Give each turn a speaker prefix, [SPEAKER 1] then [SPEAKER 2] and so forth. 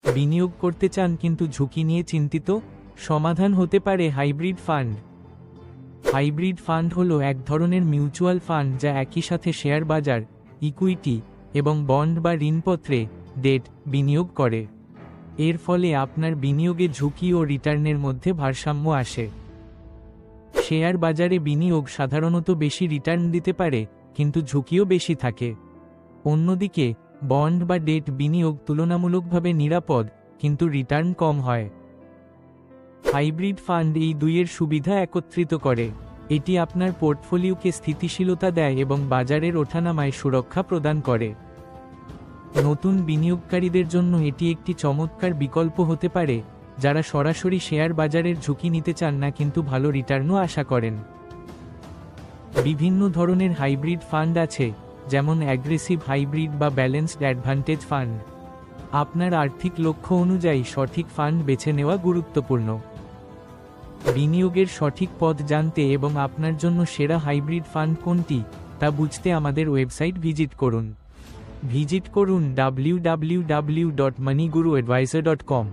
[SPEAKER 1] বিনিয়োগ করতে চান কিন্তু ঝুঁকি নিয়ে চিন্তিত? সমাধান হতে পারে হাইব্রিড ফান্ড। হাইব্রিড ফান্ড হলো এক ধরনের মিউচুয়াল ফান্ড যা একই সাথে শেয়ার বাজার, ইকুইটি এবং বন্ড বা ঋণপত্রে ডেট বিনিয়োগ করে। এর ফলে আপনার বিনিয়োগে ঝুঁকি ও রিটার্নের মধ্যে ভারসাম্য আসে। শেয়ার বাজারে বিনিয়োগ সাধারণত বেশি রিটার্ন দিতে পারে, কিন্তু ঝুঁকিও বেশি থাকে। অন্যদিকে বন্ড বা ডেট বিনিয়োগ তুলনামূলকভাবে নিরাপদ, কিন্তু রিটার্ন কম হয়। হাইব্রিড ফান্ড এই দুইয়ের সুবিধা একত্রিত করে। এটি আপনার পোর্টফোলিওকে স্থিতিশীলতা দেয় এবং বাজারের ওঠানামায় সুরক্ষা প্রদান করে। নতুন বিনিয়োগকারীদের জন্য এটি একটি চমৎকার বিকল্প হতে পারে, যারা সরাসরি শেয়ার বাজারের ঝুঁকি নিতে চান না কিন্তু ভালো রিটার্নও আশা করেন। বিভিন্ন ধরনের হাইব্রিড ফান্ড আছে, যেমন অ্যাগ্রেসিভ হাইব্রিড বা ব্যালেন্সড অ্যাডভান্টেজ ফান্ড। আপনার আর্থিক লক্ষ্য অনুযায়ী সঠিক ফান্ড বেছে নেওয়া গুরুত্বপূর্ণ। বিনিয়োগের সঠিক পথ জানতে এবং আপনার জন্য সেরা হাইব্রিড ফান্ড কোনটি তা বুঝতে আমাদের ওয়েবসাইট ভিজিট করুন www.moneyguruadvisor.com